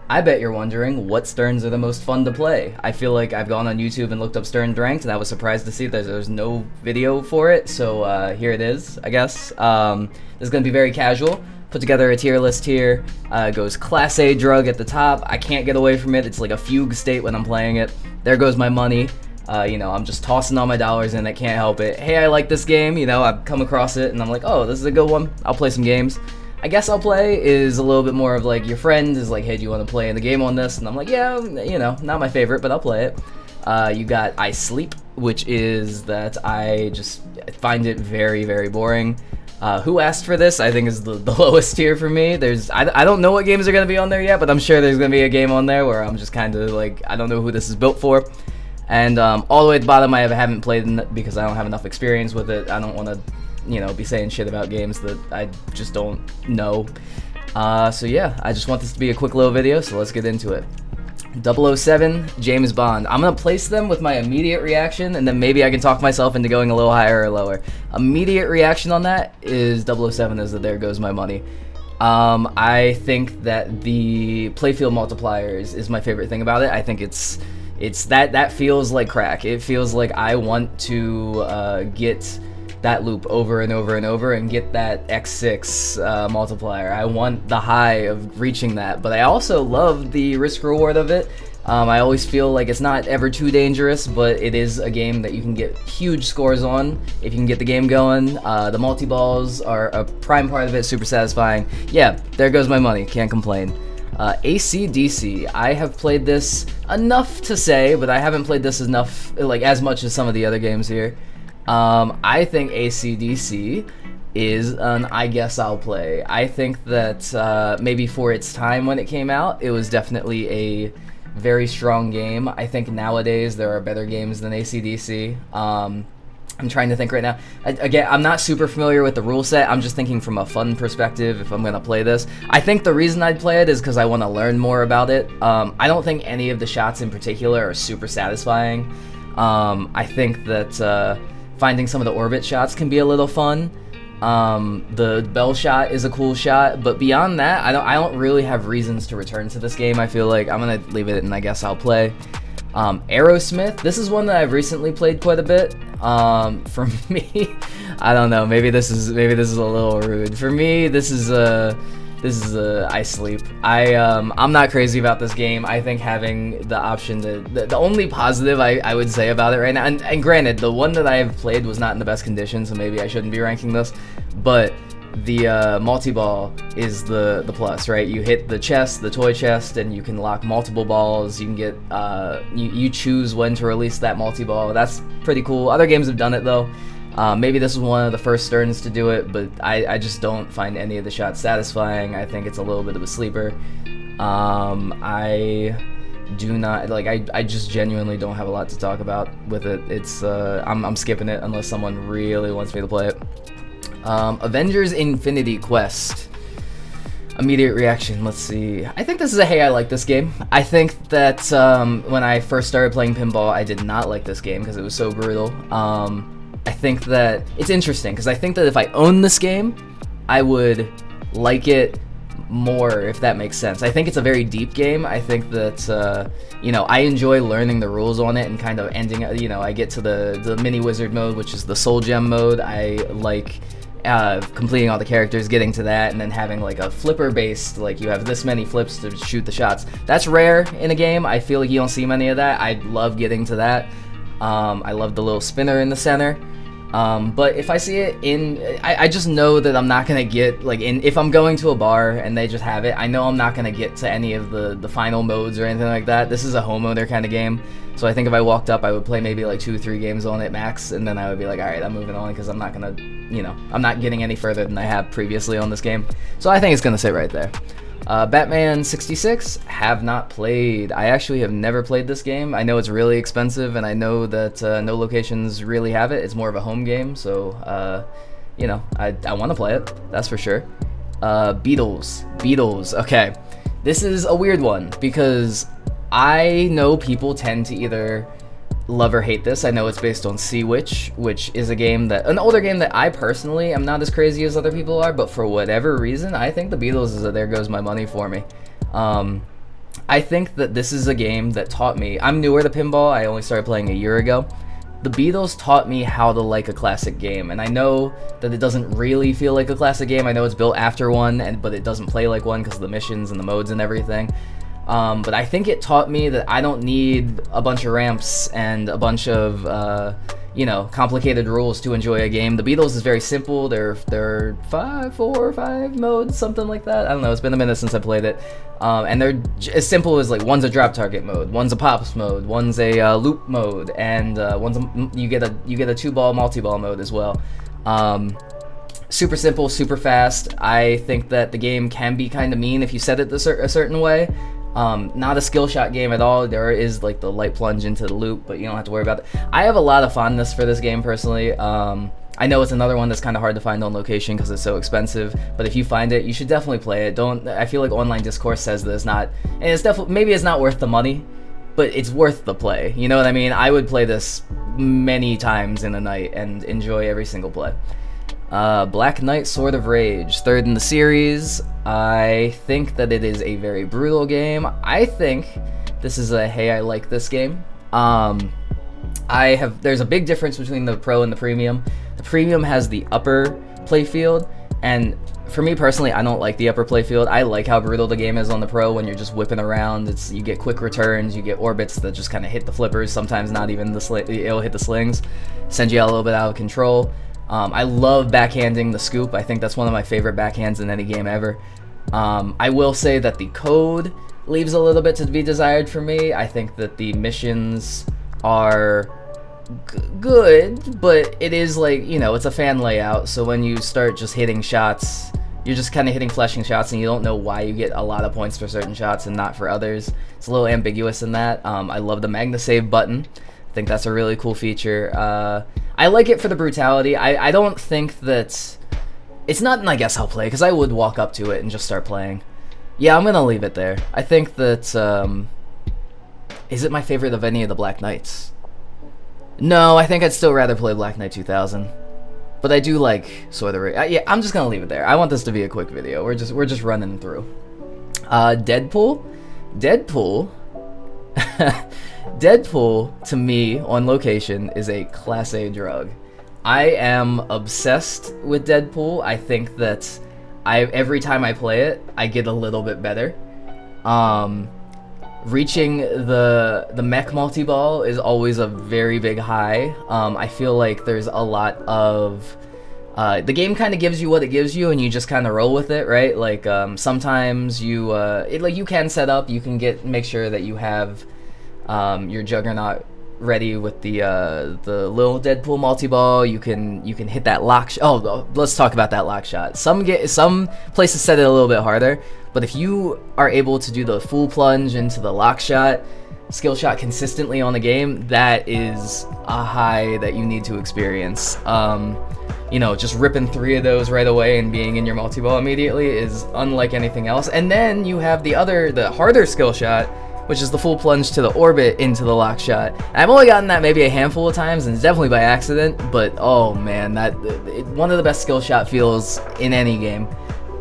I bet you're wondering what Sterns are the most fun to play. I feel like I've gone on YouTube and looked up Sterns Ranked, and I was surprised to see that there's no video for it, so here it is, I guess. This is going to be very casual. Put together a tier list here. Goes Class A drug at the top. I can't get away from it. It's like a fugue state when I'm playing it. There goes my money. I'm just tossing all my dollars in. I can't help it. Hey, I like this game. I've come across it, and I'm like, oh, this is a good one. I'll play some games. I guess I'll play is a little bit more of like your friend is like, hey, do you want to play in the game on this? And I'm like, yeah, not my favorite, but I'll play it. You got I Sleep, which is that I just find it very, very boring. Who Asked for This, I think, is the lowest tier for me. I don't know what games are going to be on there yet, but I'm sure there's going to be a game on there where I'm just kind of like, I don't know who this is built for. And all the way at the bottom, I haven't played it because I don't have enough experience with it. I don't want to be saying shit about games that I just don't know. So yeah, I just want this to be a quick little video, so let's get into it. 007, James Bond. I'm gonna place them with my immediate reaction, and then maybe I can talk myself into going a little higher or lower. Immediate reaction on that is 007 is that there goes my money. I think that the playfield multipliers is my favorite thing about it. I think it's that feels like crack. It feels like I want to get that loop over and over and over and get that x6 multiplier. I want the high of reaching that, but I also love the risk reward of it. I always feel like it's not ever too dangerous, but it is a game that you can get huge scores on if you can get the game going. The multi-balls are a prime part of it, super satisfying. Yeah, there goes my money, can't complain. AC/DC, I have played this enough to say, but I haven't played this enough, like as much as some of the other games here. I think AC/DC is an I guess I'll play. I think that maybe for its time when it came out, it was definitely a very strong game. I think nowadays there are better games than AC/DC. I'm trying to think right now. Again, I'm not super familiar with the rule set. I'm just thinking from a fun perspective if I'm going to play this. I think the reason I'd play it is because I want to learn more about it. I don't think any of the shots in particular are super satisfying. I think that finding some of the orbit shots can be a little fun. The bell shot is a cool shot, but beyond that, I don't really have reasons to return to this game. I feel like I'm gonna leave it, and I guess I'll play. Aerosmith. This is one that I've recently played quite a bit. For me, I don't know. Maybe this is a little rude. For me, this is I Sleep. I'm not crazy about this game. I think having the option the only positive I would say about it right now, and granted, the one that I have played was not in the best condition, so maybe I shouldn't be ranking this, but the multi-ball is the plus, right? You hit the chest, the toy chest, and you can lock multiple balls. You can get, you choose when to release that multi-ball. That's pretty cool. Other games have done it though. Maybe this was one of the first Sterns to do it, but I just don't find any of the shots satisfying. I think it's a little bit of a sleeper. I do not, like, I just genuinely don't have a lot to talk about with it. It's, I'm skipping it unless someone really wants me to play it. Avengers Infinity Quest. Immediate reaction, let's see. I think this is a hey, I like this game. I think that when I first started playing Pinball, I did not like this game because it was so brutal. I think that it's interesting because I think that if I owned this game, I would like it more, if that makes sense. I think it's a very deep game. I think that I enjoy learning the rules on it and kind of ending. I get to the mini wizard mode, which is the soul gem mode. I like completing all the characters, getting to that, and then having like a flipper based, like you have this many flips to shoot the shots. That's rare in a game. I feel like you don't see many of that. I love getting to that. I love the little spinner in the center. But if I see it I just know that I'm not gonna get, like, if I'm going to a bar and they just have it, I know I'm not gonna get to any of the final modes or anything like that. This is a homeowner kind of game, so I think if I walked up, I would play maybe like 2 or 3 games on it max, and then I would be like, alright, I'm moving on, because I'm not gonna, I'm not getting any further than I have previously on this game. So I think it's gonna sit right there. Batman 66, have not played. I actually have never played this game. I know it's really expensive, and I know that no locations really have it. It's more of a home game, so, I want to play it, that's for sure. Beatles, okay. This is a weird one, because I know people tend to either love or hate this. I know it's based on Sea Witch, which is an older game that I personally am not as crazy as other people are, but for whatever reason, I think the Beatles is a there goes my money for me. I think that this is a game that taught me. I'm newer to pinball. I only started playing a year ago. The Beatles taught me how to like a classic game, and I know that it doesn't really feel like a classic game. I know it's built after one, but it doesn't play like one because of the missions and the modes and everything. But I think it taught me that I don't need a bunch of ramps and a bunch of complicated rules to enjoy a game. The Beatles is very simple. They're 4 or 5 modes, something like that. I don't know. It's been a minute since I played it. And they're as simple as like one's a drop target mode, one's a pops mode, one's a loop mode, and you get a 2-ball multi-ball mode as well. Super simple, super fast. I think that the game can be kind of mean if you set it a certain way. Not a skill shot game at all. There is like the light plunge into the loop, but you don't have to worry about it. I have a lot of fondness for this game personally. I know it's another one that's kind of hard to find on location because it's so expensive, but if you find it, you should definitely play it. I feel like online discourse says that it's not, and it's definitely, maybe it's not worth the money, but it's worth the play. You know what I mean? I would play this many times in a night and enjoy every single play. Black Knight Sword of Rage, 3rd in the series. I think that it is a very brutal game. I think this is a hey, I like this game. There's a big difference between the Pro and the Premium. The Premium has the upper playfield, and for me personally, I don't like the upper playfield. I like how brutal the game is on the Pro when you're just whipping around. You get quick returns, you get orbits that just kind of hit the flippers, sometimes not even it'll hit the slings, send you a little bit out of control. I love backhanding the scoop. I think that's one of my favorite backhands in any game ever. I will say that the code leaves a little bit to be desired for me. I think that the missions are good, but it is like, it's a fan layout, so when you start just hitting shots, you're just kind of hitting flashing shots, and you don't know why you get a lot of points for certain shots and not for others. It's a little ambiguous in that. I love the Magna Save button. I think that's a really cool feature. I like it for the brutality. I don't think that... It's not an I guess I'll play, because I would walk up to it and just start playing. Yeah, I'm going to leave it there. I think that... is it my favorite of any of the Black Knights? No, I think I'd still rather play Black Knight 2000. But I do like Sword of Rage. Yeah, I'm just going to leave it there. I want this to be a quick video. We're just running through. Deadpool? Deadpool... Deadpool, to me, on location, is a Class A drug. I am obsessed with Deadpool. I think that every time I play it, I get a little bit better. Reaching the mech multi-ball is always a very big high. I feel like there's a lot of... the game kind of gives you what it gives you, and you just kind of roll with it, right? Like, sometimes you can set up, you can make sure that you have... your Juggernaut ready with the little Deadpool multi-ball. You can hit that lock shot. Oh, let's talk about that lock shot. Some places set it a little bit harder, but if you are able to do the full plunge into the lock shot, skill shot consistently on the game, that is a high that you need to experience. Just ripping 3 of those right away and being in your multi-ball immediately is unlike anything else. And then you have the harder skill shot, which is the full plunge to the orbit into the lock shot. I've only gotten that maybe a handful of times, and it's definitely by accident, but oh man, one of the best skill shot feels in any game.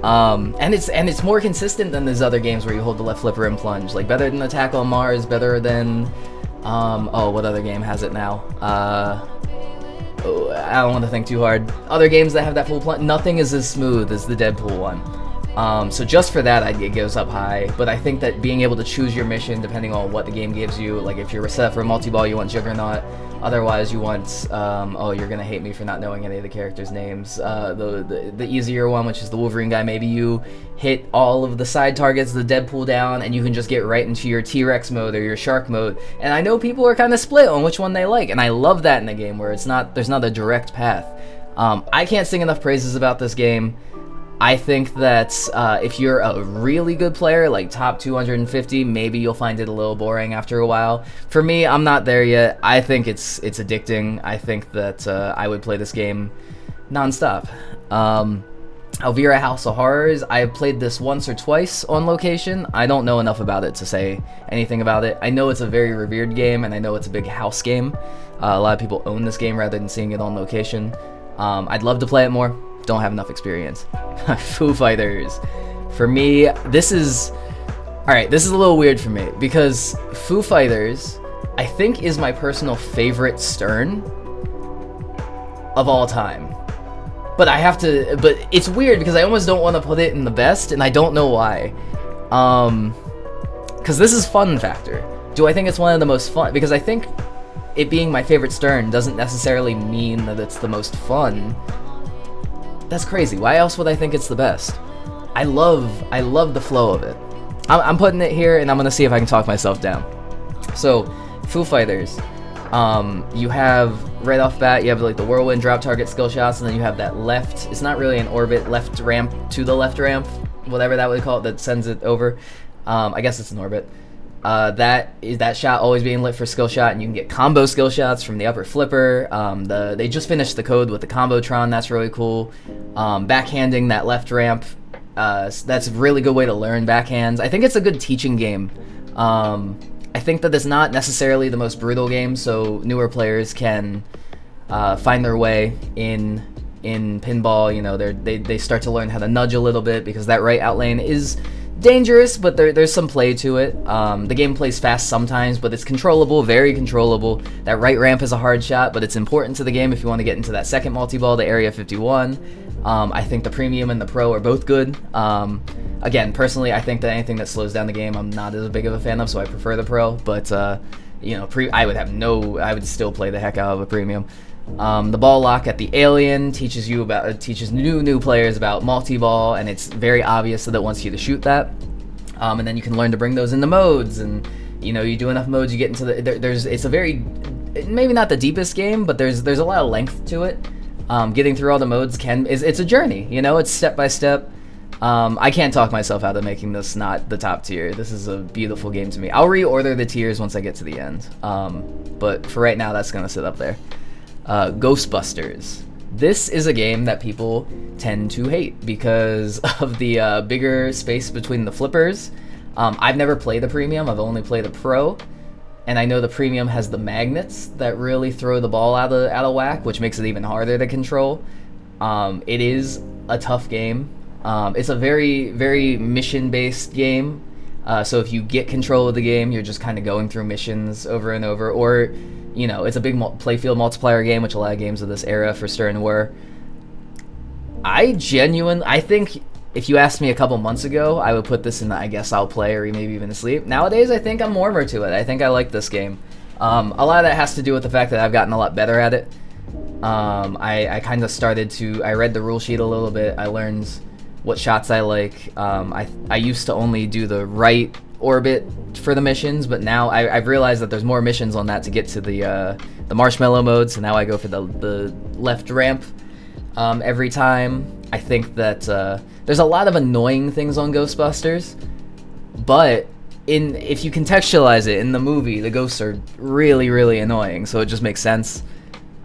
And it's more consistent than those other games where you hold the left flipper and plunge. Like, better than Attack on Mars, better than, what other game has it now? I don't want to think too hard. Other games that have that full plunge, nothing is as smooth as the Deadpool one. So just for that, it goes up high, but I think that being able to choose your mission depending on what the game gives you, like if you're set for a multi-ball, you want Juggernaut, otherwise you want, you're gonna hate me for not knowing any of the characters' names, the easier one, which is the Wolverine guy, maybe you hit all of the side targets, the Deadpool down, and you can just get right into your T-Rex mode or your Shark mode, and I know people are kind of split on which one they like, and I love that in a game where there's not a direct path. I can't sing enough praises about this game. I think that if you're a really good player, like top 250, maybe you'll find it a little boring after a while. For me, I'm not there yet. I think it's addicting. I think that I would play this game nonstop. Elvira House of Horrors, I played this once or twice on location. I don't know enough about it to say anything about it. I know it's a very revered game, and I know it's a big house game. A lot of people own this game rather than seeing it on location. I'd love to play it more. Don't have enough experience. Foo Fighters. For me, this is Alright, this is a little weird for me, because Foo Fighters, I think, is my personal favorite Stern of all time. But I have to, but it's weird because I almost don't want to put it in the best, and I don't know why. Because this is fun factor. Do I think it's one of the most fun? Because I think it being my favorite Stern doesn't necessarily mean that it's the most fun. That's crazy. Why else would I think it's the best? I love the flow of it. I'm putting it here, and I'm gonna see if I can talk myself down. So, Foo Fighters, you have right off bat, you have like the whirlwind drop target skill shots, and then you have that left. It's not really an orbit, left ramp to the left ramp, whatever that would call it, that sends it over. I guess it's an orbit. That shot always being lit for skill shot, and you can get combo skill shots from the upper flipper. They just finished the code with the combo Tron. That's really cool. Backhanding that left ramp. That's a really good way to learn backhands. I think it's a good teaching game. I think that it's not necessarily the most brutal game, so newer players can find their way in pinball. You know, they start to learn how to nudge a little bit, because that right out lane is dangerous, but there's some play to it. The game plays fast sometimes, but it's controllable, very controllable. That right ramp is a hard shot, but it's important to the game if you want to get into that second multi-ball, the Area 51. I think the Premium and the Pro are both good. Again, personally, I think that anything that slows down the game, I'm not as big of a fan of, so I prefer the Pro. But you know, I would still play the heck out of a Premium. The ball lock at the Alien teaches new players about multi-ball, and it's very obvious that it wants you to shoot that. And then you can learn to bring those into modes, and you know, you do enough modes, you get into the it's a very, maybe not the deepest game, but there's a lot of length to it. Getting through all the modes it's a journey, you know, it's step by step. I can't talk myself out of making this not the top tier. This is a beautiful game to me. I'll reorder the tiers once I get to the end. But for right now, that's gonna sit up there. Ghostbusters. This is a game that people tend to hate because of the bigger space between the flippers. I've never played the Premium, I've only played the Pro. And I know the Premium has the magnets that really throw the ball out of whack, which makes it even harder to control. It is a tough game. It's a very, very mission-based game. So if you get control of the game, you're just kind of going through missions over and over. Or, you know, it's a big playfield multiplier game, which a lot of games of this era for Stern were. I think if you asked me a couple months ago, I would put this in the I guess I'll play, or maybe even asleep. Nowadays, I think I'm warmer to it. I think I like this game. A lot of that has to do with the fact that I've gotten a lot better at it. I kind of started to, I read the rule sheet a little bit. I learned what shots I like. I used to only do the right orbit for the missions, but now I've realized that there's more missions on that to get to the marshmallow mode, so now I go for the left ramp every time. I think that there's a lot of annoying things on Ghostbusters, but if you contextualize it in the movie, the ghosts are really, really annoying, so it just makes sense.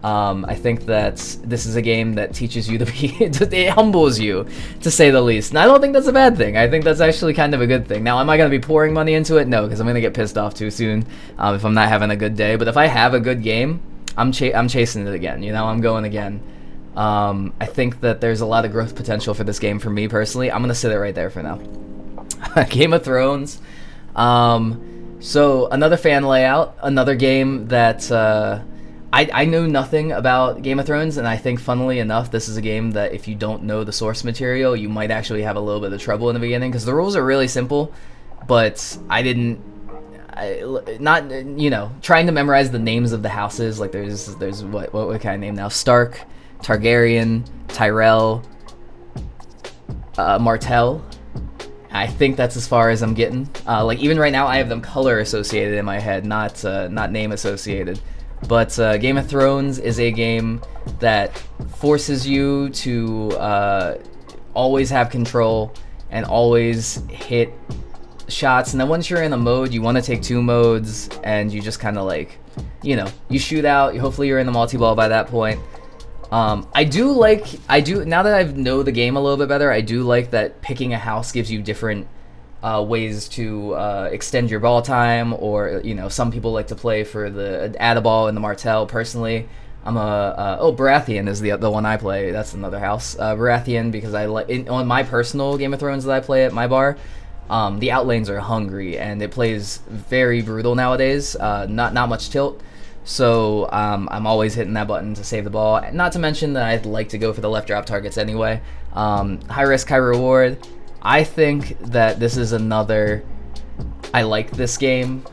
I think that this is a game that teaches you to be, it humbles you, to say the least. And I don't think that's a bad thing. I think that's actually kind of a good thing. Now, am I going to be pouring money into it? No, because I'm going to get pissed off too soon if I'm not having a good day. But if I have a good game, I'm chasing it again. You know, I'm going again. I think that there's a lot of growth potential for this game for me personally. I'm going to sit it right there for now. Game of Thrones. So another fan layout, another game that I know nothing about Game of Thrones, and I think, funnily enough, this is a game that if you don't know the source material, you might actually have a little bit of trouble in the beginning, because the rules are really simple, but trying to memorize the names of the houses, like there's what can I name now? Stark, Targaryen, Tyrell, Martell. I think that's as far as I'm getting. Like even right now, I have them color associated in my head, not name associated. But Game of Thrones is a game that forces you to always have control and always hit shots. And then once you're in a mode, you want to take two modes, and you just kind of like, you know, you shoot out. Hopefully you're in the multi-ball by that point. Now that I know the game a little bit better, I do like that picking a house gives you different ways to extend your ball time, or you know, some people like to play for the add a ball in the Martell. Personally, I'm Baratheon is the one I play. That's another house, Baratheon, because I like on my personal Game of Thrones that I play at my bar. The outlanes are hungry, and it plays very brutal nowadays. Not much tilt. So I'm always hitting that button to save the ball. Not to mention that I'd like to go for the left drop targets anyway. High risk, high reward. I think that this is another... I like this game.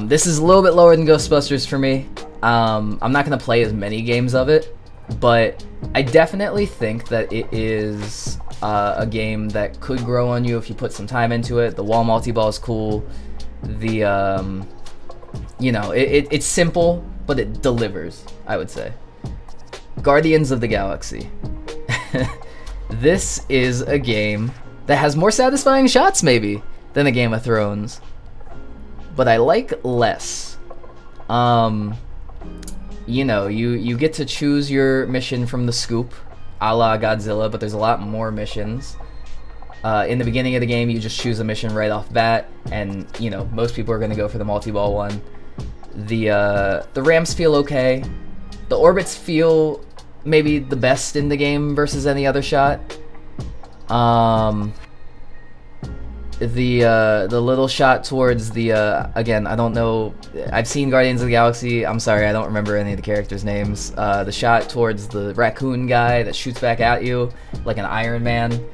This is a little bit lower than Ghostbusters for me. I'm not going to play as many games of it, but I definitely think that it is a game that could grow on you if you put some time into it. The wall multi-ball is cool. The... you know, it's simple, but it delivers, I would say. Guardians of the Galaxy. This is a game that has more satisfying shots, maybe, than a Game of Thrones. But I like less. You know, you get to choose your mission from the scoop, a la Godzilla, but there's a lot more missions. In the beginning of the game, you just choose a mission right off bat, and, you know, most people are going to go for the multi-ball one. The ramps feel okay. The orbits feel maybe the best in the game versus any other shot. The little shot towards the again, I don't know. I've seen Guardians of the Galaxy. I'm sorry, I don't remember any of the characters' names. The shot towards the raccoon guy that shoots back at you like an Iron Man.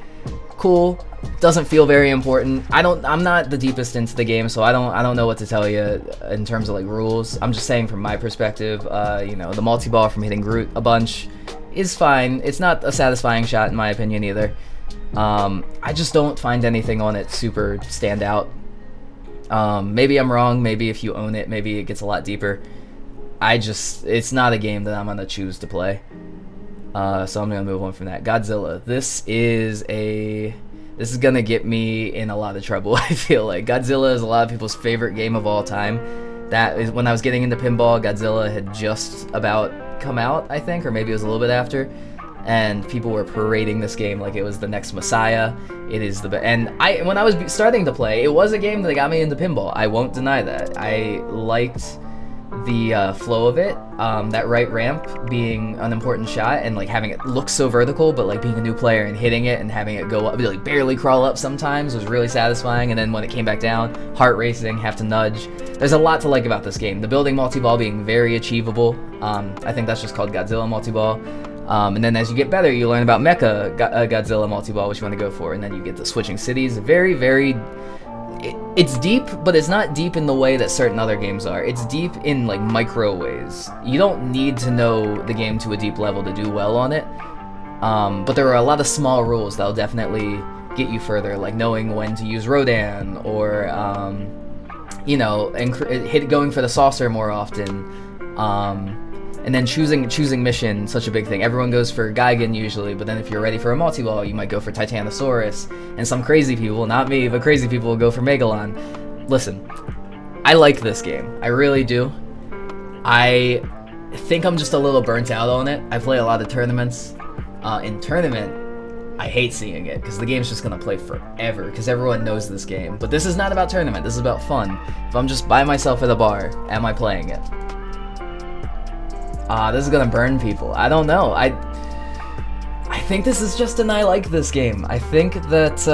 Cool. Doesn't feel very important. I'm not the deepest into the game, so I don't know what to tell you in terms of like rules. I'm just saying from my perspective, you know, the multi-ball from hitting Groot a bunch is fine. It's not a satisfying shot in my opinion either. I just don't find anything on it super stand out. Maybe I'm wrong. Maybe if you own it, maybe it gets a lot deeper. It's not a game that I'm gonna choose to play. So I'm gonna move on from that. Godzilla. This is gonna get me in a lot of trouble. I feel like Godzilla is a lot of people's favorite game of all time. That is when I was getting into pinball. Godzilla had just about come out, I think, or maybe it was a little bit after, and people were parading this game like it was the next Messiah. It is the best. And when I was starting to play, it was a game that got me into pinball. I won't deny that. I liked the flow of it, that right ramp being an important shot, and like having it look so vertical, but like being a new player and hitting it and having it go up, like barely crawl up sometimes was really satisfying. And then when it came back down, heart racing, have to nudge. There's a lot to like about this game. The building multi-ball being very achievable. I think that's just called Godzilla multi-ball. And then as you get better, you learn about Mecha Godzilla multi-ball, which you want to go for, and then you get the switching cities. Very, very... It's deep, but it's not deep in the way that certain other games are. It's deep in like micro ways. You don't need to know the game to a deep level to do well on it. But there are a lot of small rules that'll definitely get you further, like knowing when to use Rodan, or you know, going for the saucer more often. And then choosing mission, such a big thing. Everyone goes for Gigan usually, but then if you're ready for a multi-ball, you might go for Titanosaurus. And some crazy people, not me, but crazy people will go for Megalon. Listen, I like this game. I really do. I think I'm just a little burnt out on it. I play a lot of tournaments. In tournament, I hate seeing it, because the game's just going to play forever, because everyone knows this game. But this is not about tournament, this is about fun. If I'm just by myself at a bar, am I playing it? This is gonna burn people. I don't know. I think this is just an I like this game. I think that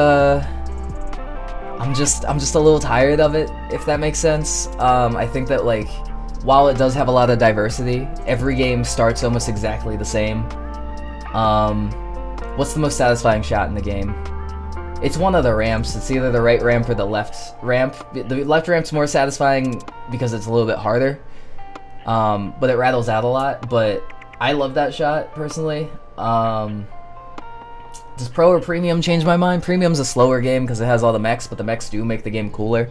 I'm just a little tired of it, if that makes sense. I think that like while it does have a lot of diversity, every game starts almost exactly the same. What's the most satisfying shot in the game? It's one of the ramps. It's either the right ramp or the left ramp. The left ramp's more satisfying because it's a little bit harder. But it rattles out a lot, but I love that shot, personally. Does Pro or Premium change my mind? Premium's a slower game because it has all the mechs, but the mechs do make the game cooler.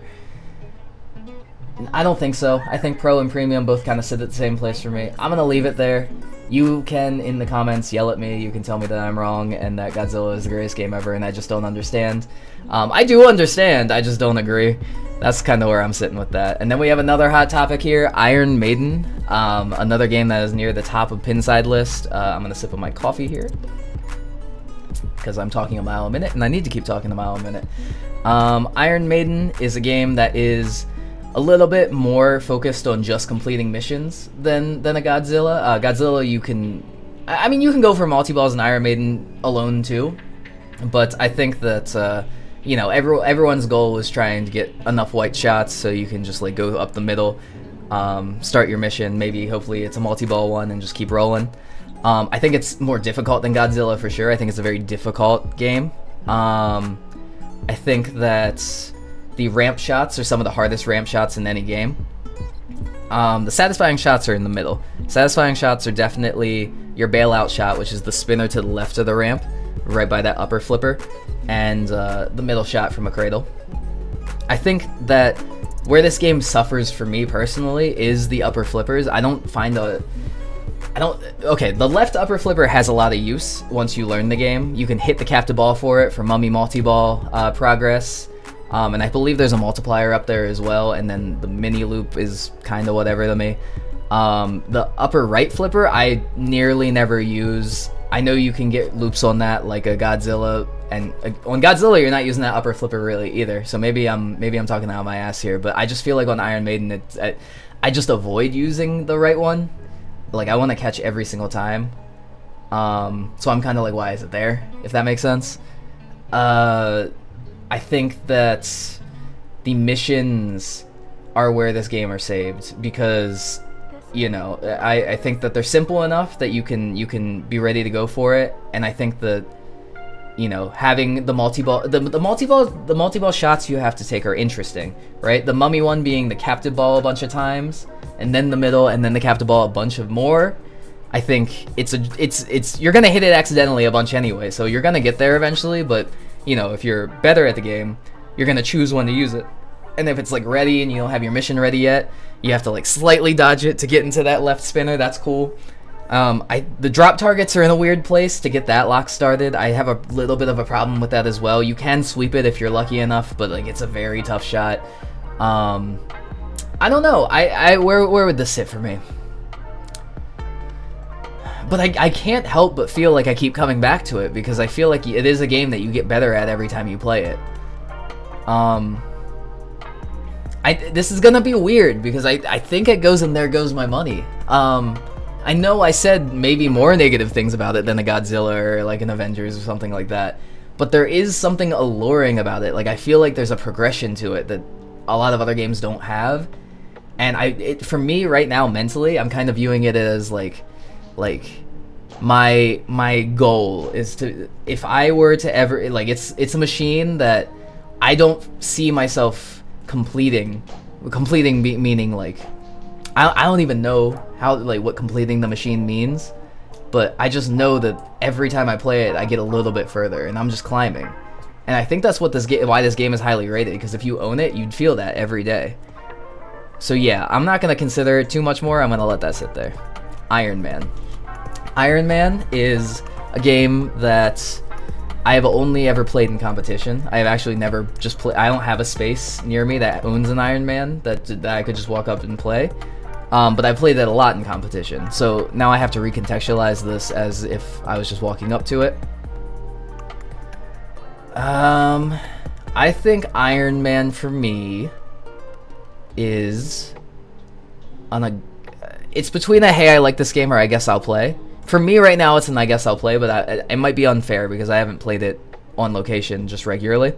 I don't think so. I think Pro and Premium both kind of sit at the same place for me. I'm gonna leave it there. You can, in the comments, yell at me. You can tell me that I'm wrong and that Godzilla is the greatest game ever and I just don't understand. I do understand, I just don't agree. That's kind of where I'm sitting with that. And then we have another hot topic here, Iron Maiden. Another game that is near the top of Pinside list. I'm going to sip on my coffee here, because I'm talking a mile a minute, and I need to keep talking a mile a minute. Iron Maiden is a game that is a little bit more focused on just completing missions than a Godzilla. Godzilla, you can go for multi-balls in Iron Maiden alone too, but I think that you know, everyone's goal is trying to get enough white shots so you can just like go up the middle, start your mission. Maybe hopefully it's a multi-ball one and just keep rolling. I think it's more difficult than Godzilla for sure. I think it's a very difficult game. I think that the ramp shots are some of the hardest ramp shots in any game. The satisfying shots are in the middle. Satisfying shots are definitely your bailout shot, which is the spinner to the left of the ramp, right by that upper flipper, and the middle shot from a cradle. I think that where this game suffers for me personally is the upper flippers. Okay, the left upper flipper has a lot of use once you learn the game. You can hit the captive ball for it for mummy multi-ball progress. And I believe there's a multiplier up there as well, and then the mini loop is kind of whatever to me. The upper right flipper I nearly never use. I know you can get loops on that like a Godzilla, and on Godzilla you're not using that upper flipper really either. So maybe I'm talking out of my ass here, but I just feel like on Iron Maiden I just avoid using the right one. Like I want to catch every single time. So I'm kind of like, why is it there? If that makes sense. I think that the missions are where this game are saved because, you know, I think that they're simple enough that you can be ready to go for it, and I think that, you know, having the multi-ball shots you have to take are interesting, right? The mummy one being the captive ball a bunch of times, and then the middle, and then the captive ball a bunch of more. I think it's you're gonna hit it accidentally a bunch anyway, so you're gonna get there eventually, but you know, if you're better at the game, you're gonna choose when to use it. And if it's like ready and you don't have your mission ready yet, you have to like slightly dodge it to get into that left spinner. That's cool. The drop targets are in a weird place to get that lock started. I have a little bit of a problem with that as well. You can sweep it if you're lucky enough, but like it's a very tough shot. I don't know. Where would this sit for me? But I can't help but feel like I keep coming back to it because I feel like it is a game that you get better at every time you play it. This is gonna be weird because I think it goes and there goes my money. I know I said maybe more negative things about it than a Godzilla or like an Avengers or something like that, but there is something alluring about it. Like I feel like there's a progression to it that a lot of other games don't have, and for me right now mentally, I'm kind of viewing it as like my goal is to, if I were to ever, like it's a machine that I don't see myself completing meaning like I don't even know how, like, what completing the machine means, but I just know that every time I play it I get a little bit further and I'm just climbing. And I think that's what why this game is highly rated, because if you own it you'd feel that every day. So yeah, I'm not gonna consider it too much more. I'm gonna let that sit there. Iron Man. Iron Man is a game that I have only ever played in competition. I have actually never just played. I don't have a space near me that owns an Iron Man that I could just walk up and play. But I played that a lot in competition. So now I have to recontextualize this as if I was just walking up to it. I think Iron Man for me is it's between a hey I like this game or I guess I'll play. For me right now it's an I guess I'll play, but it might be unfair because I haven't played it on location just regularly.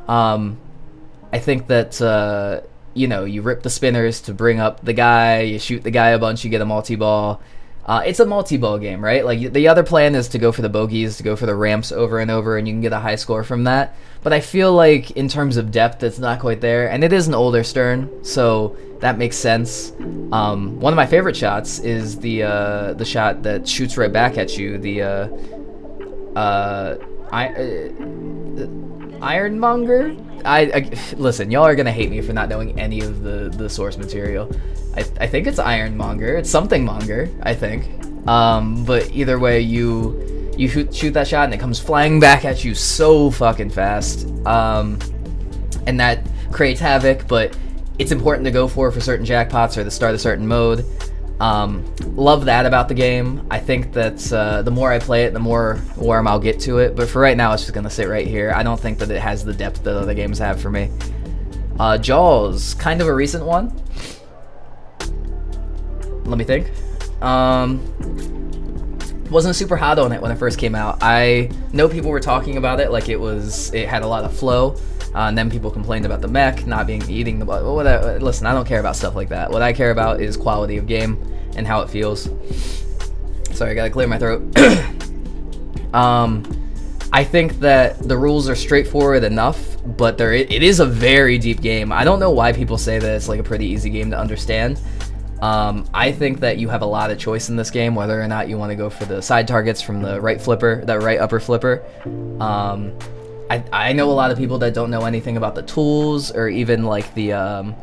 I think that you know, you rip the spinners to bring up the guy, you shoot the guy a bunch, you get a multi-ball. It's a multi-ball game, right? Like the other plan is to go for the bogeys, to go for the ramps over and over, and you can get a high score from that. But I feel like in terms of depth, it's not quite there, and it is an older Stern, so that makes sense. One of my favorite shots is the shot that shoots right back at you, the Ironmonger. Listen, y'all are gonna hate me for not knowing any of the source material. I think it's Ironmonger. It's something monger, I think. But either way, you shoot that shot and it comes flying back at you so fucking fast. And that creates havoc, but it's important to go for certain jackpots or to start a certain mode. Love that about the game. I think that the more I play it, the more warm I'll get to it. But for right now, it's just gonna sit right here. I don't think that it has the depth that other games have for me. Jaws, kind of a recent one. Let me think. Wasn't super hot on it when it first came out. I know people were talking about it like it had a lot of flow, and then people complained about the mech not being eating the butt. Listen, I don't care about stuff like that. What I care about is quality of game and how it feels. Sorry, I gotta clear my throat. I think that the rules are straightforward enough, but it is a very deep game. I don't know why people say that it's like a pretty easy game to understand. I think that you have a lot of choice in this game, whether or not you want to go for the side targets from the right upper flipper. I know a lot of people that don't know anything about the tools or even like the,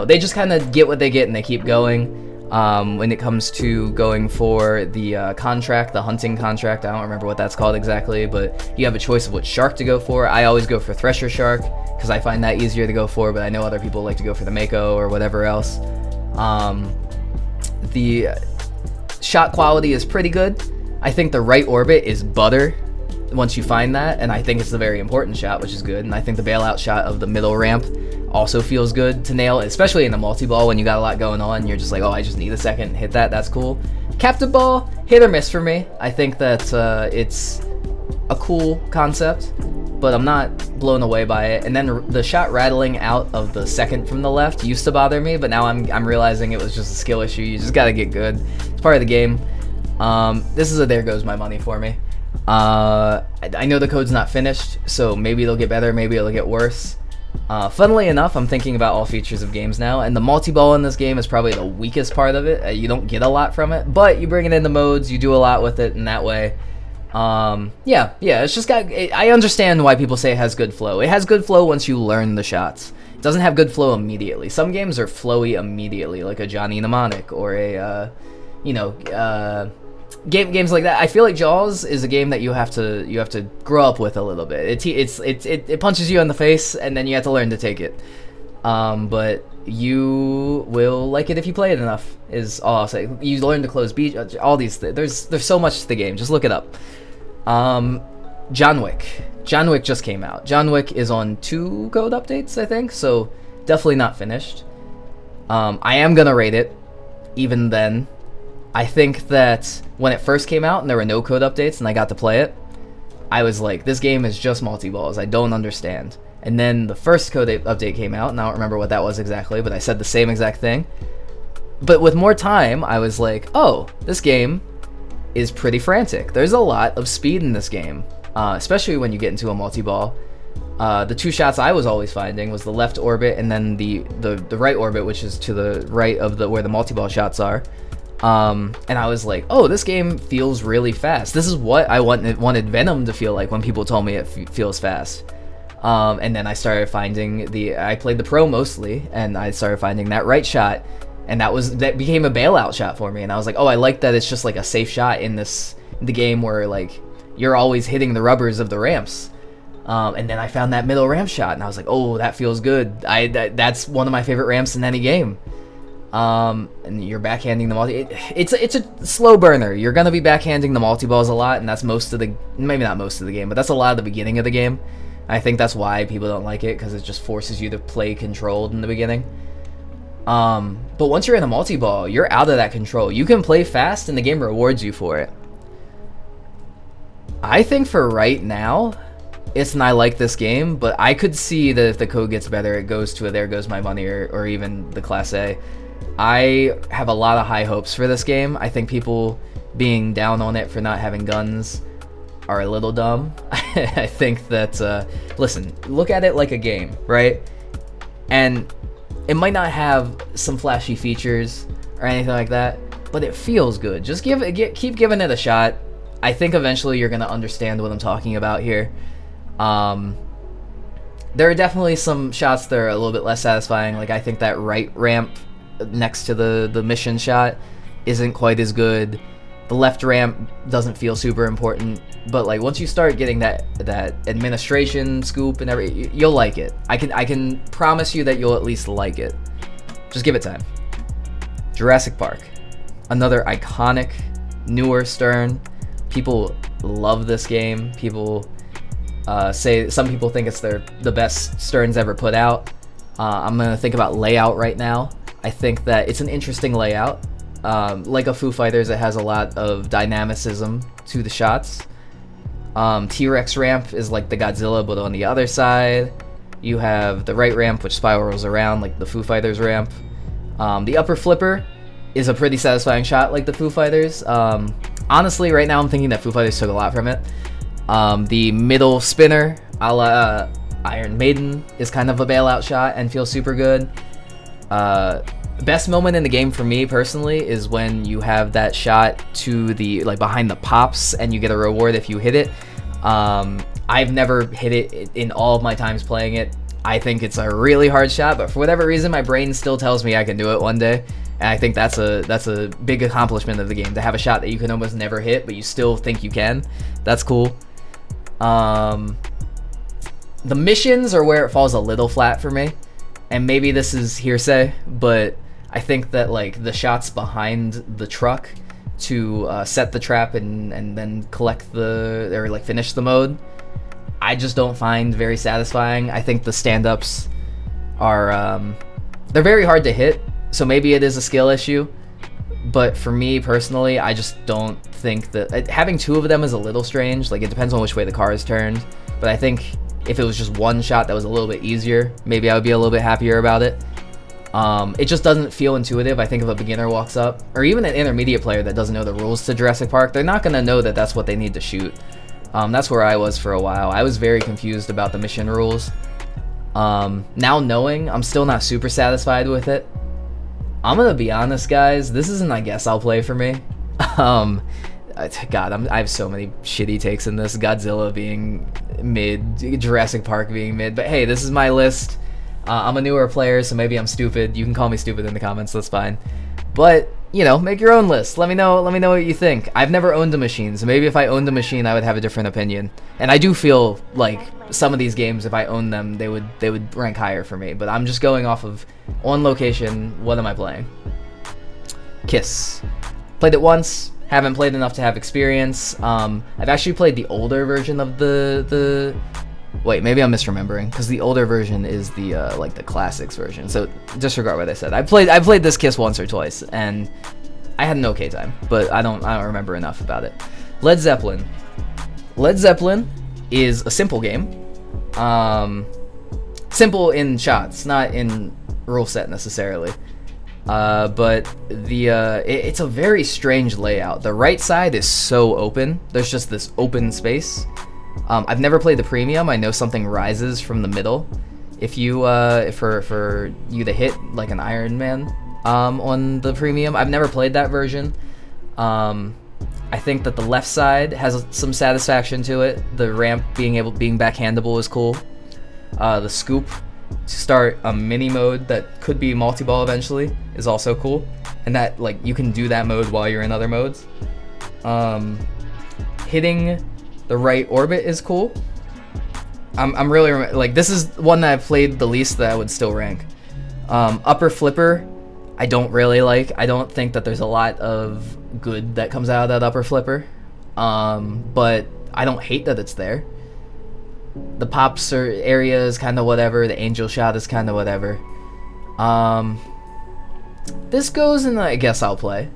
they just kind of get what they get and they keep going. When it comes to going for the the hunting contract, I don't remember what that's called exactly, but you have a choice of what shark to go for. I always go for Thresher Shark because I find that easier to go for, but I know other people like to go for the Mako or whatever else. The shot quality is pretty good. I think the right orbit is butter once you find that, and I think it's the very important shot, which is good. And I think the bailout shot of the middle ramp also feels good to nail, especially in the multi-ball when you got a lot going on and you're just like, oh, I just need a second, hit that, that's cool. Captive ball, hit or miss for me. I think that it's a cool concept, but I'm not blown away by it. And then the shot rattling out of the second from the left used to bother me, but now I'm realizing it was just a skill issue. You just gotta get good. It's part of the game. This is a there goes my money for me. I know the code's not finished, so maybe it'll get better, maybe it'll get worse. Funnily enough, I'm thinking about all features of games now, and the multi-ball in this game is probably the weakest part of it. You don't get a lot from it, but you bring it into modes, you do a lot with it in that way. Yeah, it's just I understand why people say it has good flow. It has good flow once you learn the shots. It doesn't have good flow immediately. Some games are flowy immediately, like a Johnny Mnemonic or a, games like that. I feel like Jaws is a game that you have to grow up with a little bit. It punches you in the face and then you have to learn to take it. But you will like it if you play it enough. Is all I'll say. You learn to close beach. All these there's so much to the game. Just look it up. John Wick. John Wick just came out. John Wick is on 2 code updates, I think. So definitely not finished. I am gonna rate it. Even then, I think that when it first came out and there were no code updates and I got to play it, I was like, this game is just multi-balls. I don't understand. And then the first code update came out, and I don't remember what that was exactly, but I said the same exact thing. But with more time, I was like, oh, this game is pretty frantic. There's a lot of speed in this game, especially when you get into a multi-ball. The 2 shots I was always finding was the left orbit and then the right orbit, which is to the right of where the multi-ball shots are. And I was like, oh, this game feels really fast. This is what I wanted Venom to feel like when people told me it feels fast. And then I started finding I played the pro mostly, and I started finding that right shot, and that became a bailout shot for me. And I was like, oh, I like that it's just like a safe shot in the game where like you're always hitting the rubbers of the ramps. And then I found that middle ramp shot, and I was like, oh, that feels good. That's one of my favorite ramps in any game. And you're backhanding the multi. It's a slow burner. You're gonna be backhanding the multi-balls a lot, and that's maybe not most of the game, but that's a lot of the beginning of the game. I think that's why people don't like it, because it just forces you to play controlled in the beginning. But once you're in a multi-ball, you're out of that control. You can play fast, and the game rewards you for it. I think for right now, I like this game, but I could see that if the code gets better, it goes to a there goes my money or even the Class A. I have a lot of high hopes for this game. I think people being down on it for not having guns are a little dumb. I think that, listen, look at it like a game, right? And it might not have some flashy features or anything like that, but it feels good. Just keep giving it a shot. I think eventually you're going to understand what I'm talking about here. There are definitely some shots that are a little bit less satisfying. Like, I think that right ramp next to the mission shot isn't quite as good. The left ramp doesn't feel super important, but like once you start getting that administration scoop and you'll like it. I can promise you that you'll at least like it. Just give it time. Jurassic Park, another iconic, newer Stern. People love this game. People say some people think it's the best Sterns ever put out. I'm gonna think about layout right now. I think that it's an interesting layout. Like a Foo Fighters, it has a lot of dynamicism to the shots. T-Rex ramp is like the Godzilla, but on the other side. You have the right ramp, which spirals around like the Foo Fighters ramp. The upper flipper is a pretty satisfying shot like the Foo Fighters. Honestly, right now I'm thinking that Foo Fighters took a lot from it. The middle spinner, a la Iron Maiden, is kind of a bailout shot and feels super good. Best moment in the game for me personally is when you have that shot to the like behind the pops and you get a reward if you hit it. I've never hit it in all of my times playing it. I think it's a really hard shot, but for whatever reason my brain still tells me I can do it one day, and I think that's a big accomplishment of the game, to have a shot that you can almost never hit but you still think you can. That's cool. The missions are where it falls a little flat for me, and maybe this is hearsay, but I think that like the shots behind the truck to set the trap and then collect the, or like finish the mode, I just don't find very satisfying. I think the stand-ups are they're very hard to hit, so maybe it is a skill issue, but for me personally, I just don't think that having two of them is a little strange. Like, it depends on which way the car is turned, but I think if it was just one shot that was a little bit easier, maybe I would be a little bit happier about it. It just doesn't feel intuitive. I think if a beginner walks up, or even an intermediate player that doesn't know the rules to Jurassic Park, they're not going to know that that's what they need to shoot. That's where I was for a while. I was very confused about the mission rules. Now knowing, I'm still not super satisfied with it. I'm going to be honest, guys, this isn't I guess I'll play for me. God, I have so many shitty takes in this. Godzilla being mid, Jurassic Park being mid, but hey, this is my list. I'm a newer player, so maybe I'm stupid. You can call me stupid in the comments, that's fine. But, you know, make your own list. Let me know what you think. I've never owned a machine, so maybe if I owned a machine, I would have a different opinion. And I do feel like some of these games, if I owned them, they would rank higher for me. But I'm just going off of on location, what am I playing? Kiss. Played it once, haven't played enough to have experience. I've actually played the older version of the wait, maybe I'm misremembering, because the older version is the like the classics version. So disregard what I said. I played this Kiss once or twice, and I had an okay time, but I don't remember enough about it. Led Zeppelin. Led Zeppelin is a simple game. Simple in shots, not in rule set necessarily. But it's a very strange layout. The right side is so open. There's just this open space. I've never played the premium. I know something rises from the middle if you for you to hit like an Iron Man on the premium. I've never played that version. I think that the left side has some satisfaction to it. The ramp being backhandable is cool. The scoop to start a mini mode that could be multi-ball eventually is also cool, and that like you can do that mode while you're in other modes. Hitting the right orbit is cool. I'm really like, this is one that I've played the least that I would still rank. Upper flipper, I don't really like. I don't think that there's a lot of good that comes out of that upper flipper. But I don't hate that it's there. The pops area is kind of whatever. The angel shot is kind of whatever. This goes in the I guess I'll play.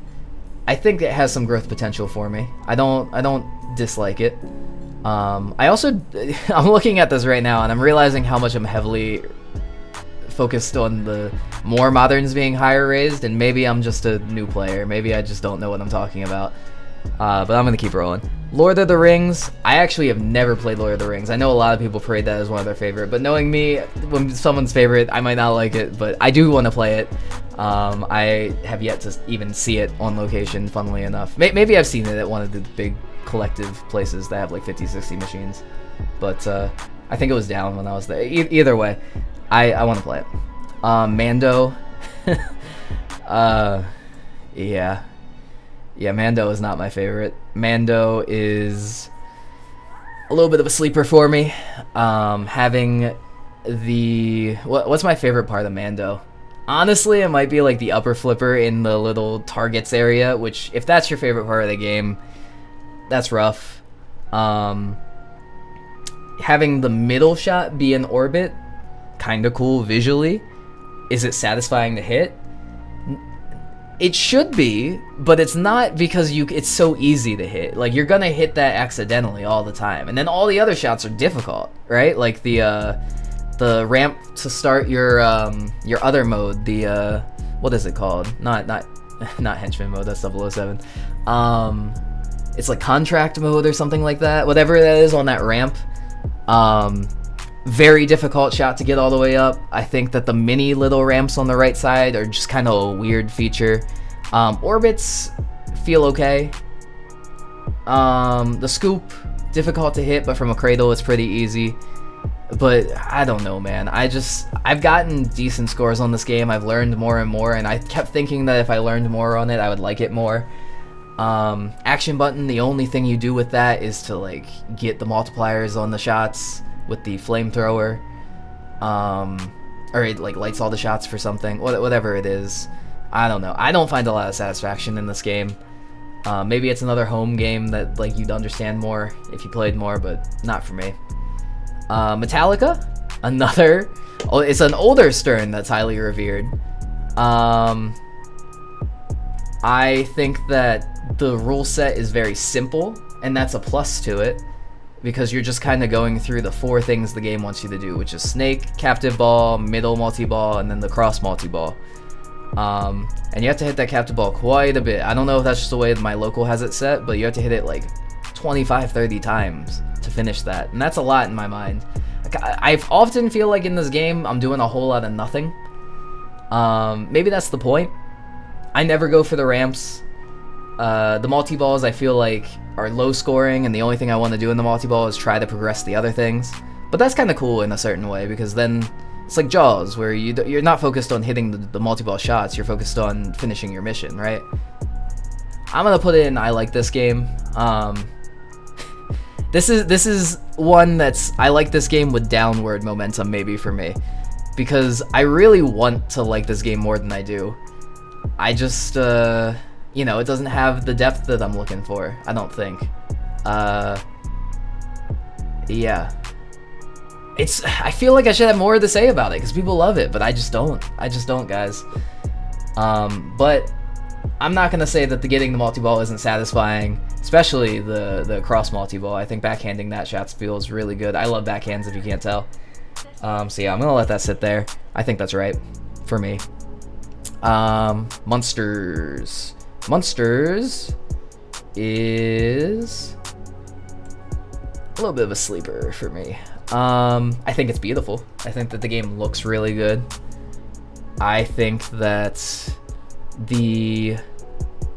I think it has some growth potential for me. I don't dislike it. I also I'm looking at this right now and I'm realizing how much I'm heavily focused on the more moderns being higher raised, and maybe I'm just a new player. Maybe I just don't know what I'm talking about. But I'm gonna keep rolling. Lord of the Rings. I actually have never played Lord of the Rings. I know a lot of people parade that as one of their favorite, but knowing me, when someone's favorite, I might not like it, but I do want to play it. I have yet to even see it on location, funnily enough. Maybe I've seen it at one of the big collective places that have like 50, 60 machines, but I think it was down when I was there. Either way, I want to play it. Mando. Yeah, Mando is not my favorite. Mando is a little bit of a sleeper for me. Having the... What's my favorite part of Mando? Honestly, it might be like the upper flipper in the little targets area, which, if that's your favorite part of the game, that's rough. Having the middle shot be in orbit, kinda cool visually. Is it satisfying to hit? It should be, but it's not, because it's so easy to hit. Like, you're gonna hit that accidentally all the time, and then all the other shots are difficult, right? Like the ramp to start your other mode, the what is it called? Not henchman mode. That's 007. It's like contract mode or something like that. Whatever that is on that ramp. Very difficult shot to get all the way up. I think that the mini little ramps on the right side are just kind of a weird feature. Orbits feel okay. The scoop, difficult to hit, but from a cradle it's pretty easy. But I don't know, man. I've gotten decent scores on this game. I've learned more and more, and I kept thinking that if I learned more on it, I would like it more. Action button, the only thing you do with that is to like get the multipliers on the shots with the flamethrower, or it like lights all the shots for something, whatever it is. I don't know. I don't find a lot of satisfaction in this game. Maybe it's another home game that like you'd understand more if you played more, but not for me. Metallica, it's an older Stern that's highly revered. I think that the rule set is very simple, and that's a plus to it, because you're just kind of going through the 4 things the game wants you to do, which is snake, captive ball, middle multi-ball, and then the cross multi-ball. And you have to hit that captive ball quite a bit. I don't know if that's just the way my local has it set, but you have to hit it like 25-30 times to finish that, and that's a lot in my mind. I often feel like in this game I'm doing a whole lot of nothing. Maybe that's the point. I never go for the ramps. The multi-balls I feel like are low scoring, and the only thing I want to do in the multi-ball is try to progress the other things. But that's kind of cool in a certain way, because then it's like Jaws, where you're not focused on hitting the multi-ball shots, you're focused on finishing your mission, right? I'm gonna put in I like this game. This is one that's, I like this game with downward momentum maybe for me, because I really want to like this game more than I do. I just, you know, it doesn't have the depth that I'm looking for, I don't think. Yeah. I feel like I should have more to say about it, because people love it, but I just don't, guys. But I'm not gonna say that getting the multi-ball isn't satisfying, especially the cross multi-ball. I think backhanding that shot feels really good. I love backhands, if you can't tell. So yeah, I'm gonna let that sit there. I think that's right for me. Munsters. Munsters is a little bit of a sleeper for me. I think it's beautiful. I think that the game looks really good. I think that the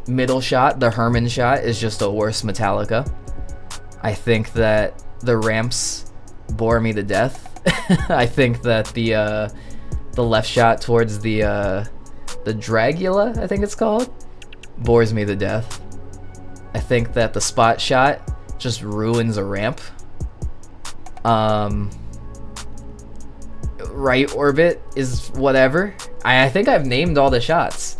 middle shot, the Herman shot, is just a worse Metallica. I think that the ramps bore me to death. I think that the left shot towards the Dragula, I think it's called, bores me to death. I think that the spot shot just ruins a ramp. Right orbit is whatever. I think I've named all the shots.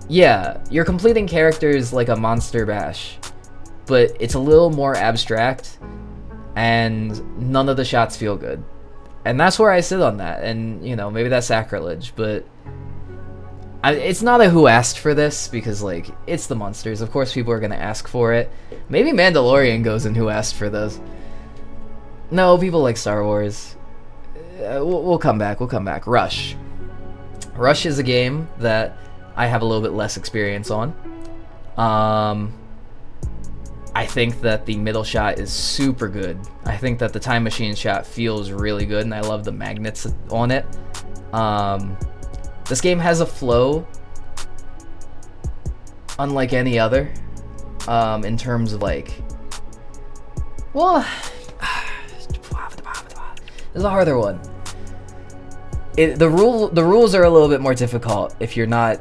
Yeah, you're completing characters like a Monster Bash, but it's a little more abstract, and none of the shots feel good. And that's where I sit on that, and, you know, maybe that's sacrilege, but it's not a who asked for this, because, like, it's the Munsters. Of course people are going to ask for it. Maybe Mandalorian goes in who asked for this. No, people like Star Wars. We'll come back. Rush. Rush is a game that I have a little bit less experience on. I think that the middle shot is super good. I think that the time machine shot feels really good, and I love the magnets on it. This game has a flow unlike any other, in terms of like, well, this is a harder one. The rules are a little bit more difficult if you're not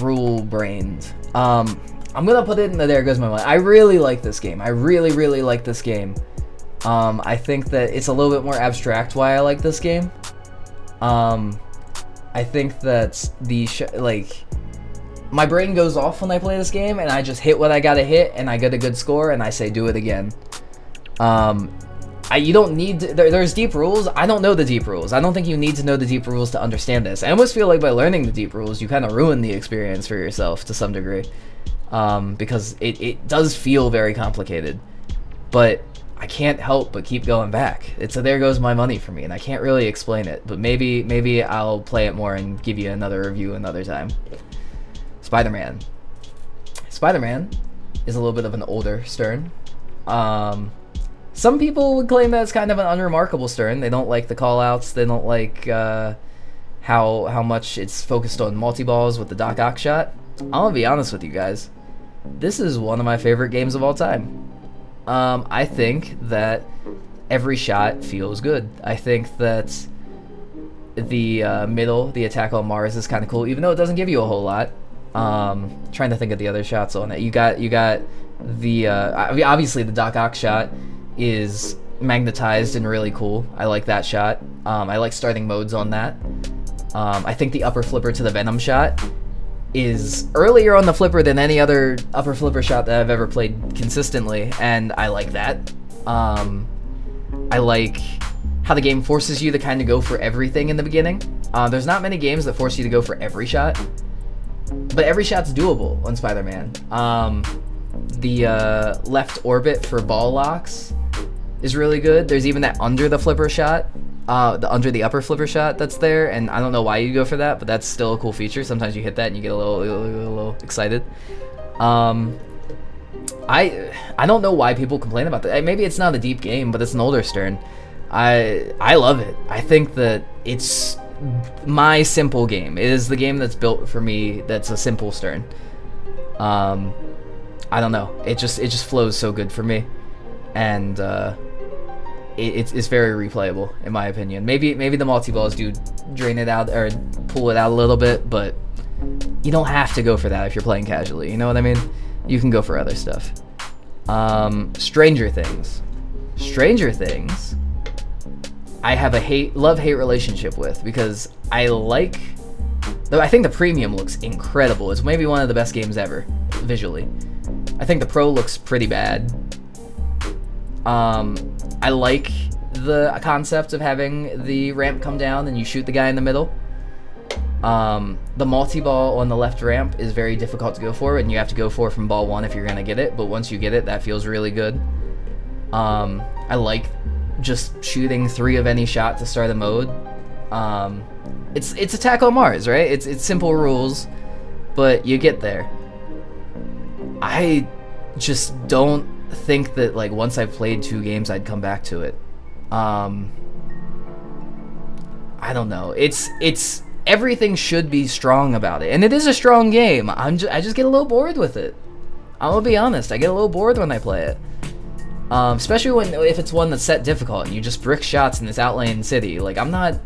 rule-brained. I'm gonna put it in the There Goes My Mind. I really like this game. I really like this game. I think that it's a little bit more abstract why I like this game. I think that like, my brain goes off when I play this game, and I just hit what I gotta hit, and I get a good score, and I say do it again. You don't need to, there's deep rules. I don't know the deep rules. I don't think you need to know the deep rules to understand this. I almost feel like by learning the deep rules, you kind of ruin the experience for yourself to some degree, because it does feel very complicated. But I can't help but keep going back. It's a there goes my money for me, and I can't really explain it. But maybe I'll play it more and give you another review another time. Spider-Man. Spider-Man is a little bit of an older Stern. Some people would claim that it's kind of an unremarkable Stern. They don't like the call-outs. They don't like how much it's focused on multi-balls with the Doc Ock shot. I'm gonna be honest with you guys. This is one of my favorite games of all time. I think that every shot feels good. I think that the middle, the attack on Mars, is kind of cool, even though it doesn't give you a whole lot. Trying to think of the other shots on it. You got the obviously the Doc Ock shot is magnetized and really cool. I like that shot. I like starting modes on that. I think the upper flipper to the Venom shot is earlier on the flipper than any other upper flipper shot that I've ever played consistently, and I like that. I like how the game forces you to kind of go for everything in the beginning. There's not many games that force you to go for every shot, but every shot's doable on Spider-Man. The left orbit for ball locks is really good. There's even that under the flipper shot, under the upper flipper shot that's there, and I don't know why you go for that, but that's still a cool feature. Sometimes you hit that and you get a little excited. I don't know why people complain about that. Maybe it's not a deep game, but it's an older Stern. I love it. I think that it's my simple game. It is the game that's built for me. That's a simple Stern. I don't know. It just flows so good for me, and it's very replayable in my opinion. Maybe the multi-balls do drain it out or pull it out a little bit, but you don't have to go for that if you're playing casually. You know what I mean? You can go for other stuff. Stranger Things. Stranger Things, I have a love-hate relationship with, because I think the premium looks incredible. It's maybe one of the best games ever, visually. I think the Pro looks pretty bad. I like the concept of having the ramp come down and you shoot the guy in the middle. The multi-ball on the left ramp is very difficult to go for, and you have to go for it from ball one if you're going to get it, but once you get it, that feels really good. I like just shooting 3 of any shot to start a mode. It's Attack on Mars, right? It's simple rules, but you get there. I just don't think that, like, once I've played 2 games I'd come back to it. I don't know. It's everything should be strong about it, and it is a strong game. I just get a little bored with it. I'm gonna be honest. I get a little bored when I play it. Especially if it's one that's set difficult and you just brick shots in this outlying city. Like, I'm not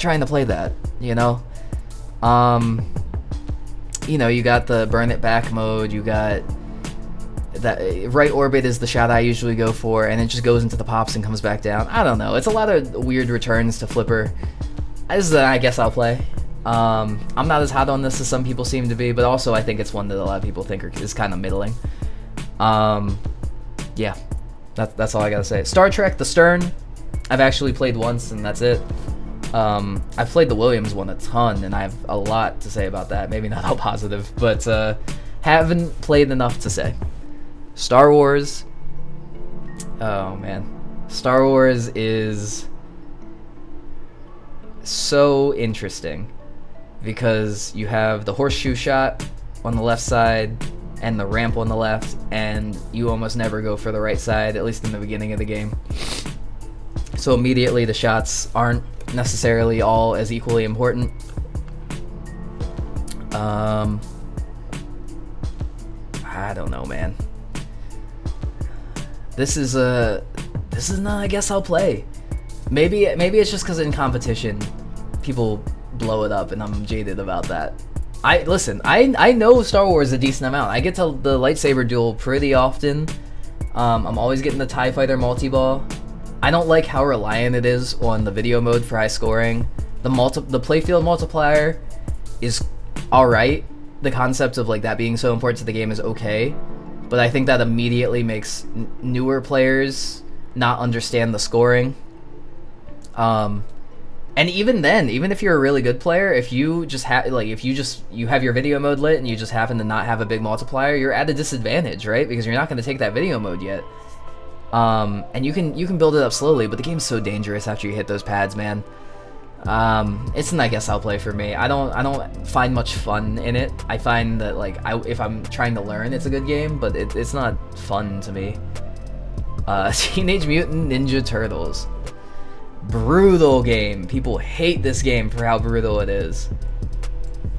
trying to play that, you know. You know, you got the burn it back mode. You got that right orbit is the shot I usually go for, and it just goes into the pops and comes back down. I don't know. It's a lot of weird returns to flipper. I guess I'll play. I'm not as hot on this as some people seem to be, but also I think it's one that a lot of people think is kind of middling. Yeah. That's all I gotta say. Star Trek: The Stern, I've actually played once, and that's it. I've played the Williams one a ton, and I have a lot to say about that. Maybe not all positive, but haven't played enough to say. Star Wars. Oh man, Star Wars is so interesting because you have the horseshoe shot on the left side and the ramp on the left, and you almost never go for the right side, at least in the beginning of the game. So immediately the shots aren't necessarily all as equally important. I don't know, man. This is not, I guess I'll play. Maybe it's just because in competition people blow it up and I'm jaded about that. Listen, I know Star Wars a decent amount. I get to the lightsaber duel pretty often. I'm always getting the TIE Fighter multi-ball. I don't like how reliant it is on the video mode for high scoring. The playfield multiplier is alright. The concept of like that being so important to the game is okay, but I think that immediately makes newer players not understand the scoring. And even then, even if you're a really good player, if you just have you have your video mode lit and you just happen to not have a big multiplier, you're at a disadvantage, right? Because you're not going to take that video mode yet. And you can build it up slowly, but the game's so dangerous after you hit those pads, man. It's an I guess I'll play for me. I don't find much fun in it. I find that like if I'm trying to learn, it's a good game, but it's not fun to me. Teenage Mutant Ninja Turtles. Brutal game. People hate this game for how brutal it is.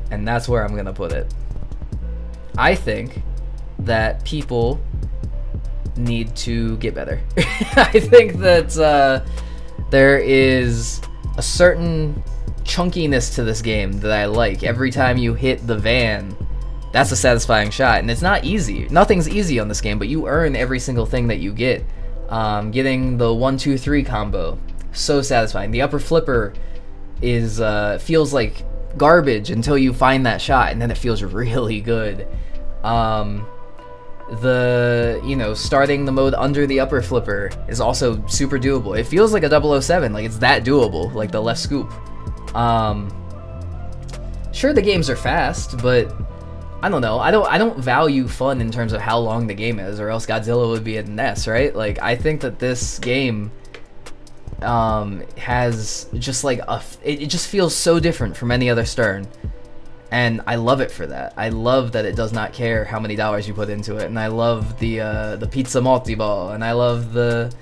And that's where I'm gonna put it. I think that people need to get better. I think that there is a certain chunkiness to this game that I like. Every time you hit the van, that's a satisfying shot, and it's not easy. Nothing's easy on this game, but you earn every single thing that you get. Getting the 1-2-3 combo, so satisfying. The upper flipper is feels like garbage until you find that shot, and then it feels really good. Starting the mode under the upper flipper is also super doable. It feels like a 007, like it's that doable, like the left scoop. Sure, the games are fast, but I don't know. I don't value fun in terms of how long the game is, or else Godzilla would be in NES, right? Like, I think that this game has just like it just feels so different from any other Stern. And I love it for that. I love that it does not care how many dollars you put into it, and I love the pizza multi-ball, and I love the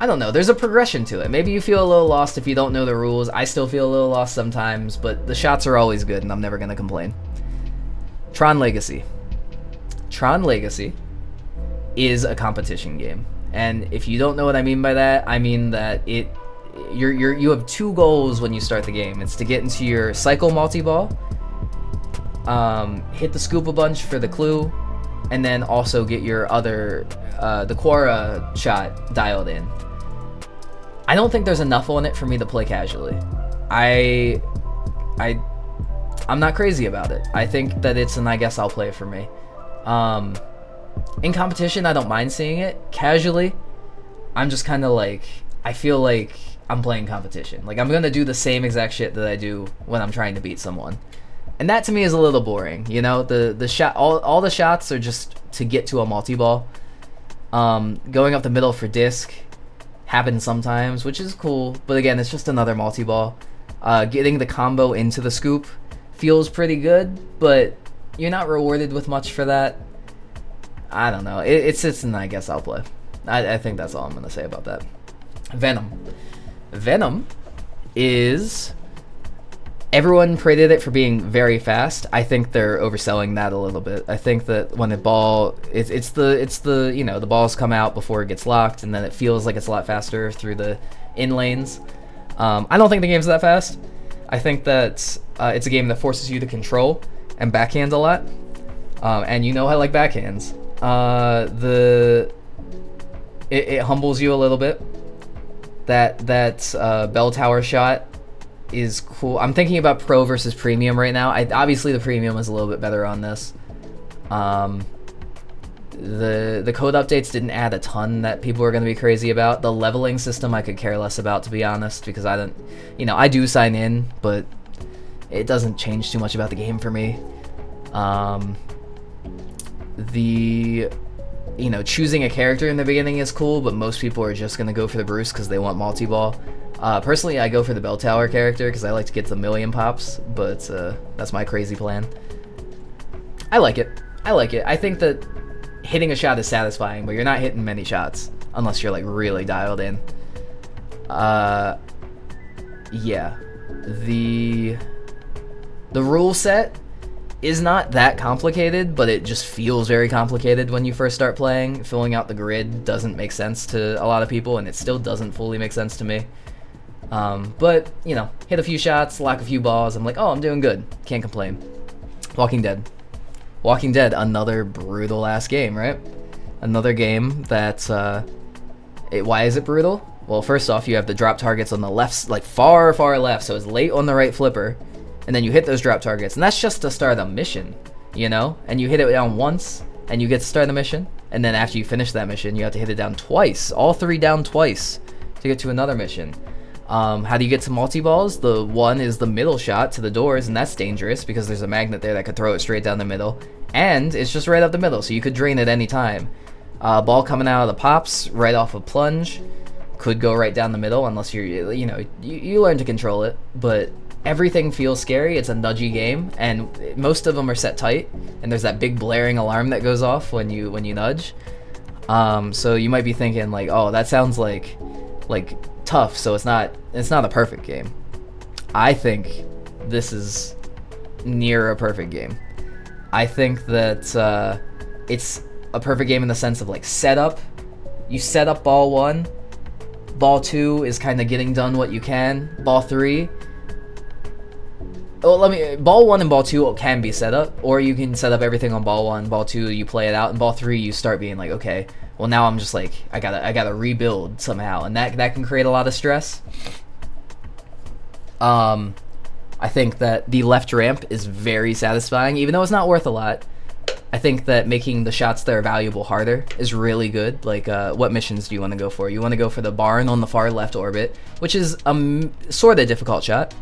I don't know. There's a progression to it. Maybe you feel a little lost if you don't know the rules. I still feel a little lost sometimes, but the shots are always good, and I'm never gonna complain. Tron Legacy. Tron Legacy is a competition game, and if you don't know what I mean by that, I mean that you have two goals when you start the game. It's to get into your cycle multi-ball, hit the scoop a bunch for the clue, and then also get your other the Quora shot dialed in. I don't think there's enough on it for me to play casually. I'm not crazy about it. I think that it's an I guess I'll play for me. In competition, I don't mind seeing it. Casually, I'm just kind of like, I feel like I'm playing competition. Like, I'm gonna do the same exact shit that I do when I'm trying to beat someone, and that to me is a little boring. You know, the shot, all the shots are just to get to a multi-ball. Going up the middle for disc happens sometimes, which is cool, but again, it's just another multi-ball. Getting the combo into the scoop feels pretty good, but you're not rewarded with much for that. I don't know. It's an I guess I'll play. I think that's all I'm gonna say about that. Venom. Venom is, everyone prated it for being very fast. I think they're overselling that a little bit. I think that when the ball, it's the you know, the balls come out before it gets locked, and then it feels like it's a lot faster through the in lanes. I don't think the game's that fast. I think that it's a game that forces you to control and backhand a lot. And you know I like backhands. It humbles you a little bit. That bell tower shot is cool. I'm thinking about Pro versus Premium right now. Obviously the Premium is a little bit better on this. The code updates didn't add a ton that people are going to be crazy about. The leveling system I could care less about, to be honest, because I don't, you know, I do sign in, but it doesn't change too much about the game for me. You know, choosing a character in the beginning is cool, but most people are just gonna go for the Bruce because they want multi-ball. Personally, I go for the bell tower character because I like to get the million pops, but that's my crazy plan. I like it. I think that hitting a shot is satisfying, but you're not hitting many shots unless you're like really dialed in. Yeah, the rule set is not that complicated, but it just feels very complicated when you first start playing. Filling out the grid doesn't make sense to a lot of people, and it still doesn't fully make sense to me. But, you know, hit a few shots, lock a few balls, I'm like, oh, I'm doing good. Can't complain. Walking Dead. Walking Dead, another brutal-ass game, right? Another game that, why is it brutal? Well, first off, you have the drop targets on the left, like far, far left, so it's late on the right flipper. And then you hit those drop targets, and that's just to start a mission, you know? And you hit it down once, and you get to start a mission. and then after you finish that mission, you have to hit it down twice, all 3 down twice, to get to another mission. How do you get to multi-balls? The one is the middle shot to the doors, and that's dangerous because there's a magnet there that could throw it straight down the middle, and it's just right up the middle, so you could drain it any time. Ball coming out of the pops right off a plunge could go right down the middle unless you're, you know, you learn to control it, but everything feels scary. It's a nudgy game, and most of them are set tight, and there's that big blaring alarm that goes off when you nudge. So you might be thinking like, oh, that sounds like tough, so it's not a perfect game. I think this is near a perfect game. I think that it's a perfect game in the sense of like setup. You set up ball 1, ball 2 is kind of getting done what you can, ball 3. Well, ball 1 and ball 2 can be set up, or you can set up everything on ball 1, ball 2 you play it out, and ball 3 you start being like, okay, well now I'm just like, I gotta rebuild somehow, and that can create a lot of stress. I think that the left ramp is very satisfying, even though it's not worth a lot. I think that making the shots that are valuable harder is really good. Like, what missions do you want to go for? You want to go for the barn on the far left orbit, which is a sort of difficult shot,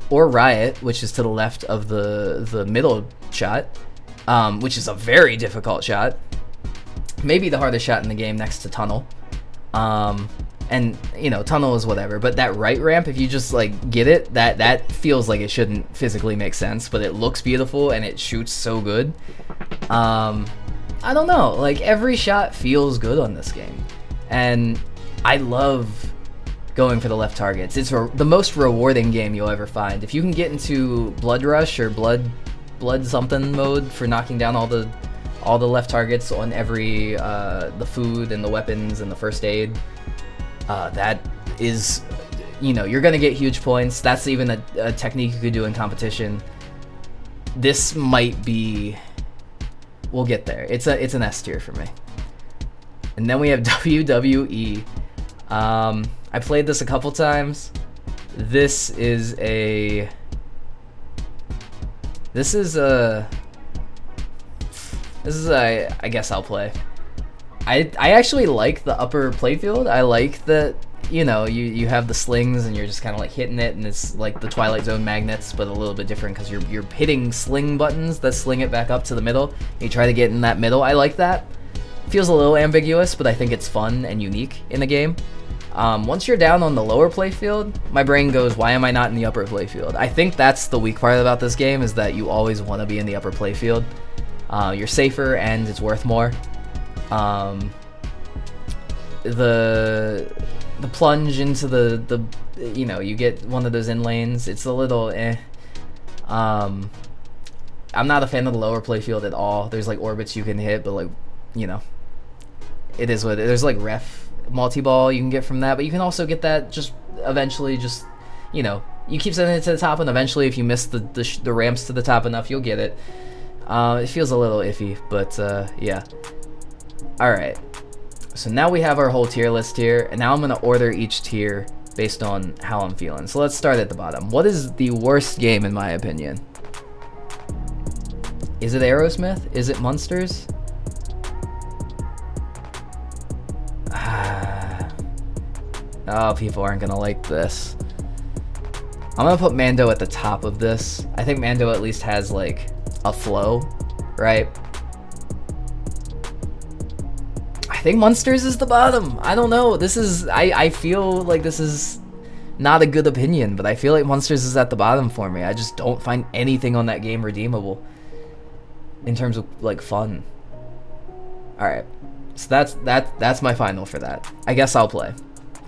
or Riot, which is to the left of the middle shot, which is a very difficult shot. Maybe the hardest shot in the game next to Tunnel. And, you know, Tunnel is whatever, but that right ramp, if you just, like, get it, that feels like it shouldn't physically make sense, but it looks beautiful and it shoots so good. I don't know, like, every shot feels good on this game, and I love going for the left targets. It's the most rewarding game you'll ever find. If you can get into Blood Rush or Blood something mode for knocking down all the left targets on every, the food and the weapons and the first aid, that is, you know, you're gonna get huge points. That's even a technique you could do in competition. This might be, we'll get there. It's an S tier for me. And then we have WWE. I played this a couple times. This is I guess I'll play. I actually like the upper playfield. I like that, you know, you have the slings and you're just kind of like hitting it, and it's like the Twilight Zone magnets, but a little bit different because you're hitting sling buttons that sling it back up to the middle. You try to get in that middle. I like that. Feels a little ambiguous, but I think it's fun and unique in the game. Once you're down on the lower playfield, my brain goes, why am I not in the upper playfield? I think that's the weak part about this game, is that you always want to be in the upper playfield. You're safer and it's worth more. The plunge into the you know, you get one of those in lanes, it's a little I'm not a fan of the lower playfield at all. There's like orbits you can hit, but like, you know, it is what there's like ref multi-ball you can get from that, but you can also get that just eventually, just, you know, you keep sending it to the top, and eventually if you miss the ramps to the top enough, you'll get it. It feels a little iffy, but yeah. Alright, so now we have our whole tier list here, and now I'm going to order each tier based on how I'm feeling. So let's start at the bottom. What is the worst game in my opinion? Is it Aerosmith? Is it Munsters? Oh, people aren't going to like this. I'm going to put Mando at the top of this. I think Mando at least has like a flow, right? I think Munsters is the bottom. I don't know. This is, I feel like this is not a good opinion, but I feel like Munsters is at the bottom for me. I just don't find anything on that game redeemable in terms of like fun. All right, so that's my final for that. I guess I'll play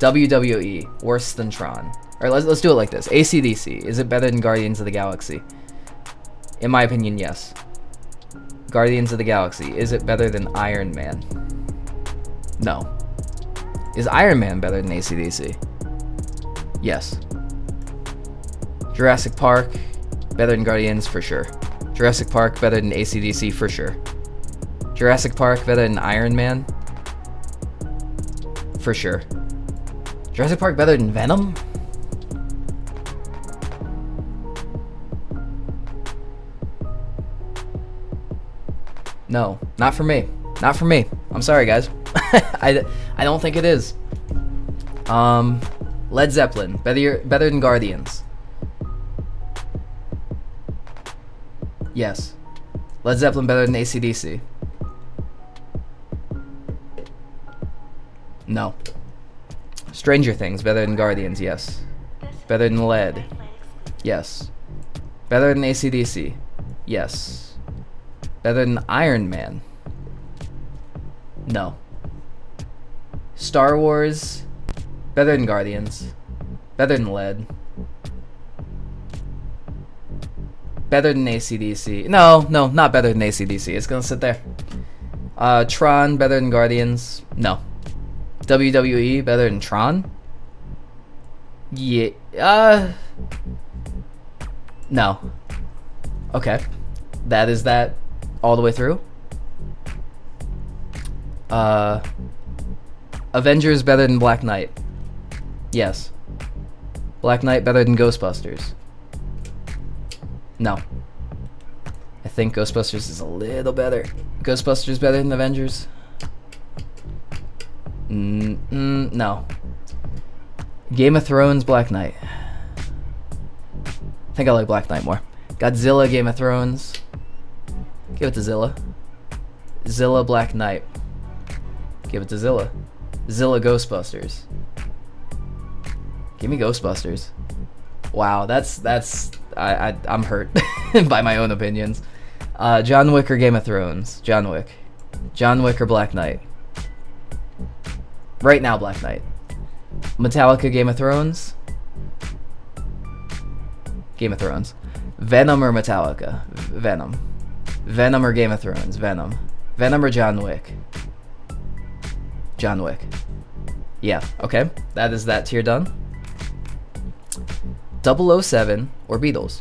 WWE. Worse than Tron. All right, let's do it like this. AC/DC. Is it better than Guardians of the Galaxy? In my opinion, yes. Guardians of the Galaxy. Is it better than Iron Man? No. Is Iron Man better than AC/DC? Yes. Jurassic Park, better than Guardians for sure. Jurassic Park, better than AC/DC for sure. Jurassic Park, better than Iron Man? For sure. Jurassic Park, better than Venom? No, not for me. Not for me. I'm sorry, guys. I don't think it is. Led Zeppelin, better than Guardians. Yes. Led Zeppelin better than AC/DC. No. Stranger Things better than Guardians. Yes. Better than Led. Yes. Better than AC/DC. Yes. Better than Iron Man. No. Star Wars better than Guardians. Better than Led. Better than AC/DC. No, not better than AC/DC. It's gonna sit there. Tron better than Guardians. No. WWE better than Tron. Yeah. No. Okay. That is that all the way through. Avengers better than Black Knight. Yes. Black Knight better than Ghostbusters. No. I think Ghostbusters is a little better. Ghostbusters better than Avengers? No. Game of Thrones, Black Knight. I think I like Black Knight more. Godzilla, Game of Thrones. Give it to Zilla. Zilla, Black Knight. Give it to Zilla. Zilla, Ghostbusters. Give me Ghostbusters. Wow, I'm hurt by my own opinions. John Wick or Game of Thrones? John Wick. John Wick or Black Knight? Right now, Black Knight. Metallica, Game of Thrones? Game of Thrones. Venom or Metallica? Venom. Venom or Game of Thrones? Venom. Venom or John Wick? John Wick. Yeah, okay. That is that tier done. 007 or Beatles?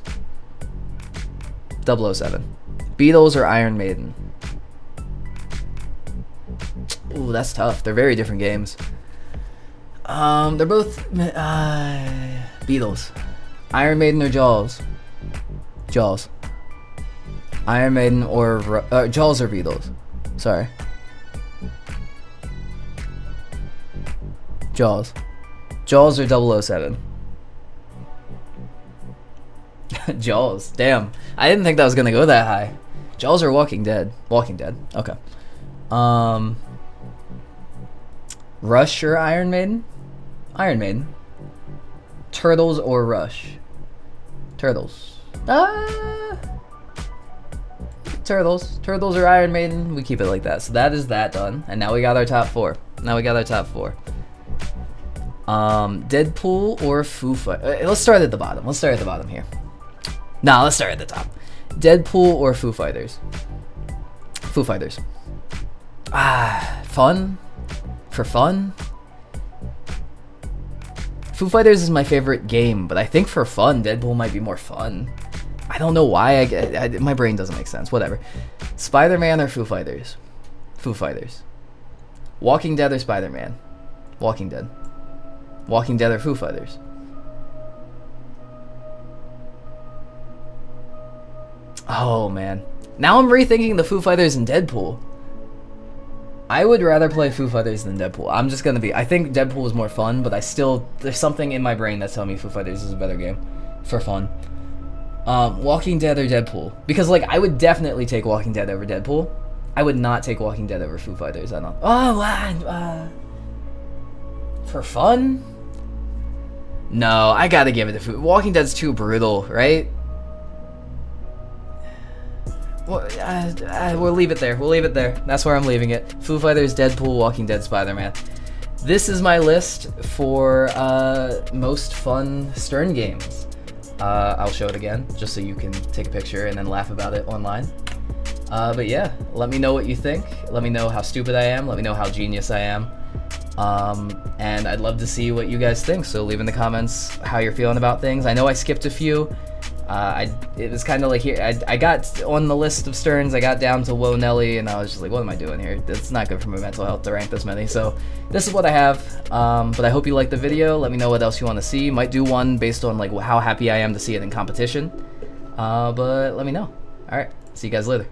007. Beatles or Iron Maiden? Ooh, that's tough. They're very different games. They're both Beatles. Iron Maiden or Jaws? Jaws. Iron Maiden or Jaws or Beatles? Sorry. Jaws. Jaws or 007? Jaws. Damn. I didn't think that was gonna go that high. Jaws or Walking Dead? Walking Dead. Okay. Rush or Iron Maiden? Iron Maiden. Turtles or Rush? Turtles. Turtles. Turtles or Iron Maiden? We keep it like that. So that is that done. And now we got our top four. Deadpool or Foo Fighters? Let's start at the bottom. Let's start at the bottom here. Nah, let's start at the top. Deadpool or Foo Fighters? Foo Fighters. Fun? For fun? Foo Fighters is my favorite game, but I think for fun, Deadpool might be more fun. I don't know why. My brain doesn't make sense. Whatever. Spider-Man or Foo Fighters? Foo Fighters. Walking Dead or Spider-Man? Walking Dead. Walking Dead or Foo Fighters? Oh, man. Now I'm rethinking the Foo Fighters and Deadpool. I would rather play Foo Fighters than Deadpool. I'm just gonna be... I think Deadpool is more fun, but I still... There's something in my brain that's telling me Foo Fighters is a better game. For fun. Walking Dead or Deadpool? Because, like, I would definitely take Walking Dead over Deadpool. I would not take Walking Dead over Foo Fighters. I don't... For fun? No, I gotta give it to Foo... Walking Dead's too brutal, right? We'll leave it there. We'll leave it there. That's where I'm leaving it. Foo Fighters, Deadpool, Walking Dead, Spider-Man. This is my list for most fun Stern games. I'll show it again, just so you can take a picture and then laugh about it online. But yeah, let me know what you think. Let me know how stupid I am. Let me know how genius I am. And I'd love to see what you guys think. So leave in the comments how you're feeling about things. I know I skipped a few. It was kind of like here, I got on the list of Sterns, I got down to Whoa Nelly, and I was just like, what am I doing here? It's not good for my mental health to rank this many, so this is what I have. But I hope you liked the video. Let me know what else you want to see. Might do one based on like how happy I am to see it in competition. But let me know. Alright, see you guys later.